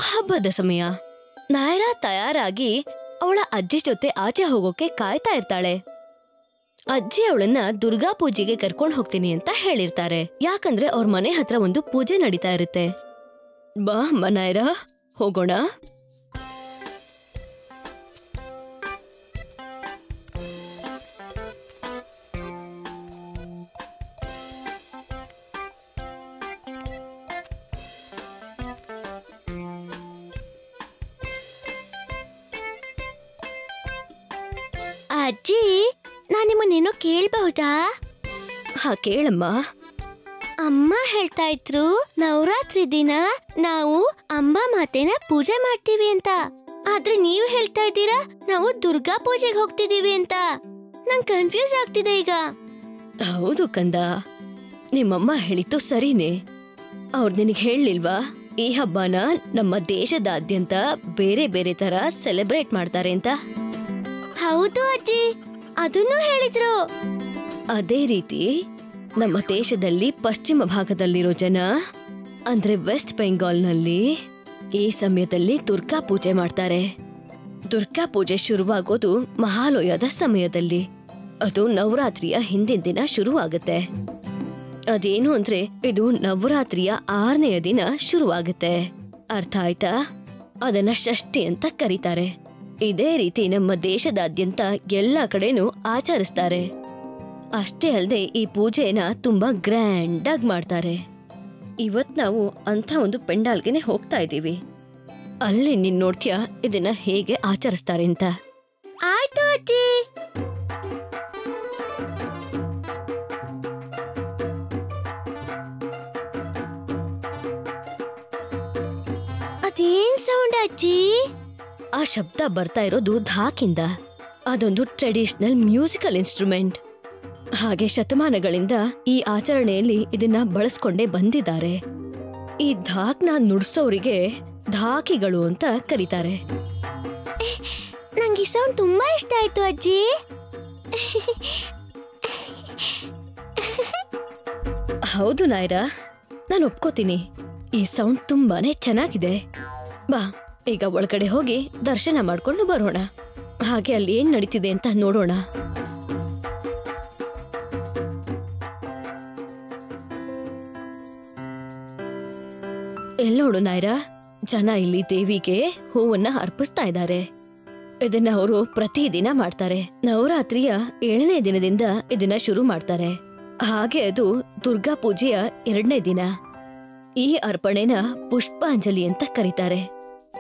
ಹಬ್ಬದ ಸಮಯ. ನಾಯರಾ ತಯಾರಾಗಿ ಅವಳ ಅಜ್ಜಿ ಜೊತೆ ಆಚೆ ಹೋಗೋಕೆ ಕಾಯ್ತಾ ಇರ್ತಾಳೆ. ಅಜ್ಜಿ ಅವಳನ್ನ ದುರ್ಗಾ ಪೂಜೆಗೆ ಕರ್ಕೊಂಡು ಹೋಗ್ತೀನಿ ಅಂತ ಹೇಳಿರ್ತಾರೆ. ಯಾಕಂದ್ರೆ ಅವ್ರ ಮನೆ ಹತ್ರ ಒಂದು ಪೂಜೆ ನಡೀತಾ ಇರುತ್ತೆ. ಬಾ ನಾಯರಾ, ಹೋಗೋಣ. ಅಜ್ಜಿ, ನಾನ್ ನಿಮ್ಮನ್ನೇನೋ ಕೇಳ್ಬಹುದಾ? ಹಾ, ಕೇಳಮ್ಮ. ಅಮ್ಮ ಹೇಳ್ತಾ ಇದ್ರು ನವರಾತ್ರಿ ದಿನ ನಾವು ಅಂಬಾ ಮಾತೆನ ಪೂಜೆ ಮಾಡ್ತೀವಿ ಅಂತ. ಆದ್ರೆ ನೀವು ಹೇಳ್ತಾ ಇದ್ದೀರಾ ನಾವು ದುರ್ಗಾ ಪೂಜೆಗೆ ಹೋಗ್ತಿದೀವಿ ಅಂತ. ನಂಗೆ ಕನ್ಫ್ಯೂಸ್ ಆಗ್ತಿದೆ ಈಗ. ಹೌದು ಕಂದ, ನಿಮ್ಮಮ್ಮ ಹೇಳಿದ್ದು ಸರಿನೇ. ಅವ್ರು ನಿನಗೆ ಹೇಳಲಿಲ್ವಾ ಈ ಹಬ್ಬನ ನಮ್ಮ ದೇಶದಾದ್ಯಂತ ಬೇರೆ ಬೇರೆ ತರ ಸೆಲೆಬ್ರೇಟ್ ಮಾಡ್ತಾರೆ ಅಂತ? ಹೌದು ಅಜ್ಜಿ, ಅದನ್ನು ಹೇಳಿದ್ರು. ಅದೇ ರೀತಿ ನಮ್ಮ ದೇಶದಲ್ಲಿ ಪಶ್ಚಿಮ ಭಾಗದಲ್ಲಿರೋ ಜನ ಅಂದ್ರೆ ವೆಸ್ಟ್ ಬೆಂಗಾಲ್ನಲ್ಲಿ ಈ ಸಮಯದಲ್ಲಿ ದುರ್ಗಾ ಪೂಜೆ ಮಾಡ್ತಾರೆ. ದುರ್ಗಾ ಪೂಜೆ ಶುರುವಾಗೋದು ಮಹಾಲಯದ ಸಮಯದಲ್ಲಿ. ಅದು ನವರಾತ್ರಿಯ ಹಿಂದಿನ ದಿನ ಶುರುವಾಗುತ್ತೆ. ಅದೇನು ಅಂದ್ರೆ ಇದು ನವರಾತ್ರಿಯ 6ನೇ ದಿನ ಶುರುವಾಗುತ್ತೆ. ಅರ್ಥ ಆಯ್ತಾ? ಅದನ್ನ ಷಷ್ಠಿ ಅಂತ ಕರೀತಾರೆ. ಇದೇ ರೀತಿ ನಮ್ಮ ದೇಶದಾದ್ಯಂತ ಎಲ್ಲಾ ಕಡೆನೂ ಆಚರಿಸ್ತಾರೆ. ಅಷ್ಟೇ ಅಲ್ಲದೆ ಈ ಪೂಜೆನ ತುಂಬಾ ಗ್ರ್ಯಾಂಡ್ ಆಗಿ ಮಾಡ್ತಾರೆ. ಇವತ್ ನಾವು ಅಂತ ಒಂದು ಪೆಂಡಾಲ್ಗೆನೆ ಹೋಗ್ತಾ ಇದ್ದೀವಿ. ಅಲ್ಲಿ ನೀನ್ ನೋಡ್ತೀಯಾ ಇದನ್ನ ಹೇಗೆ ಆಚರಿಸ್ತಾರೆ ಅಂತ. ಆಯ್ತು ಅಜ್ಜಿ. ಅದೇನ್ ಸೌಂಡ್ ಅಜ್ಜಿ? ಆ ಶಬ್ದ ಬರ್ತಾ ಇರೋದು ಧಾಕಿಂದ. ಅದೊಂದು ಟ್ರೆಡಿಷನಲ್ ಮ್ಯೂಸಿಕಲ್ ಇನ್ಸ್ಟ್ರೂಮೆಂಟ್. ಹಾಗೆ ಶತಮಾನಗಳಿಂದ ಈ ಆಚರಣೆಯಲ್ಲಿ ಇದನ್ನ ಬಳಸ್ಕೊಂಡೇ ಬಂದಿದ್ದಾರೆ. ಈ ಧಾಕ್ನ ನುಡ್ಸೋರಿಗೆ ಧಾಕಿಗಳು ಅಂತ ಕರೀತಾರೆ. ನಂಗೆ ಈ ಸೌಂಡ್ ತುಂಬಾ ಇಷ್ಟ ಆಯ್ತು ಅಜ್ಜಿ. ಹೌದು ನಾಯರಾ, ನಾನು ಒಪ್ಕೋತೀನಿ. ಈ ಸೌಂಡ್ ತುಂಬಾನೇ ಚೆನ್ನಾಗಿದೆ. ಬಾ, ಈಗ ಒಳಗಡೆ ಹೋಗಿ ದರ್ಶನ ಮಾಡ್ಕೊಂಡು ಬರೋಣ. ಹಾಗೆ ಅಲ್ಲಿ ಏನ್ ನಡೀತಿದೆ ಅಂತ ನೋಡೋಣ. ನೋಡು ನಾಯರಾ, ಜನ ಇಲ್ಲಿ ದೇವಿಗೆ ಹೂವನ್ನ ಅರ್ಪಿಸ್ತಾ ಇದ್ದಾರೆ. ಇದನ್ನ ಅವರು ಪ್ರತಿದಿನ ಮಾಡ್ತಾರೆ. ನವರಾತ್ರಿಯ 7ನೇ ದಿನದಿಂದ ಇದನ್ನ ಶುರು ಮಾಡ್ತಾರೆ. ಹಾಗೆ ಅದು ದುರ್ಗಾ ಪೂಜೆಯ 2ನೇ ದಿನ. ಈ ಅರ್ಪಣೆನ ಪುಷ್ಪಾಂಜಲಿ ಅಂತ ಕರೀತಾರೆ,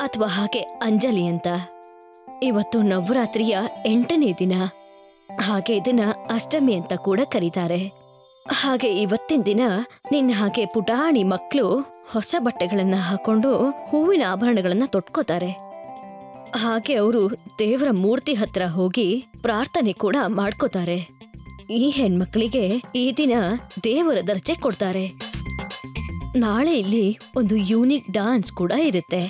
ಅಥವಾ ಹಾಗೆ ಅಂಜಲಿ ಅಂತ. ಇವತ್ತು ನವರಾತ್ರಿಯ 8ನೇ ದಿನ. ಹಾಗೆ ಇದನ್ನ ಅಷ್ಟಮಿ ಅಂತ ಕೂಡ ಕರೀತಾರೆ. ಹಾಗೆ ಇವತ್ತಿನ ದಿನ ನಿನ್ನ ಹಾಗೆ ಪುಟಾಣಿ ಮಕ್ಕಳು ಹೊಸ ಬಟ್ಟೆಗಳನ್ನ ಹಾಕೊಂಡು ಹೂವಿನ ಆಭರಣಗಳನ್ನ ತೊಟ್ಕೋತಾರೆ. ಹಾಗೆ ಅವರು ದೇವರ ಮೂರ್ತಿ ಹತ್ರ ಹೋಗಿ ಪ್ರಾರ್ಥನೆ ಕೂಡ ಮಾಡ್ಕೋತಾರೆ. ಈ ಹೆಣ್ಮಕ್ಳಿಗೆ ಈ ದಿನ ದೇವರ ದರ್ಜೆ ಕೊಡ್ತಾರೆ. ನಾಳೆ ಇಲ್ಲಿ ಒಂದು ಯೂನಿಕ್ ಡಾನ್ಸ್ ಕೂಡ ಇರುತ್ತೆ.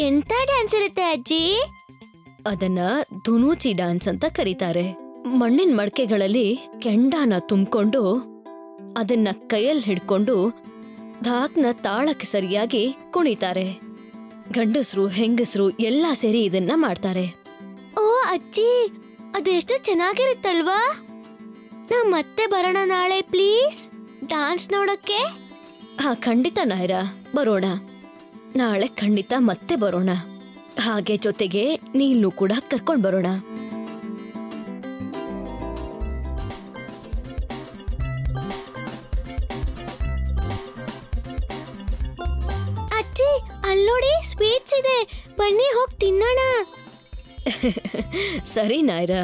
ಎಂತ ಡ್ಯಾನ್ಸ್ ಇರುತ್ತೆ ಅಜ್ಜಿ? ಅದನ್ನ ಧುನೂಚಿ ಡಾನ್ಸ್ ಅಂತ ಕರೀತಾರೆ. ಮಣ್ಣಿನ ಮಡಕೆಗಳಲ್ಲಿ ಕೆಂಡಾನ ತುಂಬಿಕೊಂಡು ಅದನ್ನ ಕೈಯಲ್ಲಿ ಹಿಡ್ಕೊಂಡು ಧಾಕ್ನ ತಾಳಕ್ಕೆ ಸರಿಯಾಗಿ ಕುಣಿತಾರೆ. ಗಂಡಸರು ಹೆಂಗಸರು ಎಲ್ಲಾ ಸೇರಿ ಇದನ್ನ ಮಾಡ್ತಾರೆ. ಓ ಅಜ್ಜಿ, ಅದೆಷ್ಟು ಚೆನ್ನಾಗಿರುತ್ತಲ್ವಾ? ನಾವ್ ಮತ್ತೆ ಬರೋಣ ನಾಳೆ ಪ್ಲೀಸ್ ಡಾನ್ಸ್ ನೋಡಕ್ಕೆ. ಹಾ, ಖಂಡಿತ ನಾಯರಾ, ಬರೋಣ. ನಾಳೆ ಖಂಡಿತ ಮತ್ತೆ ಬರೋಣ. ಹಾಗೆ ಜೊತೆಗೆ ನೀನು ಕೂಡ ಕರ್ಕೊಂಡ್ ಬರೋಣ. ಅಜ್ಜಿ, ಅಲ್ಲೋಡಿ ಸ್ವೀಟ್ಸ್ ಇದೆ, ಬನ್ನಿ ಹೋಗಿ ತಿನ್ನೋಣ. ಸರಿ ನಾಯರಾ.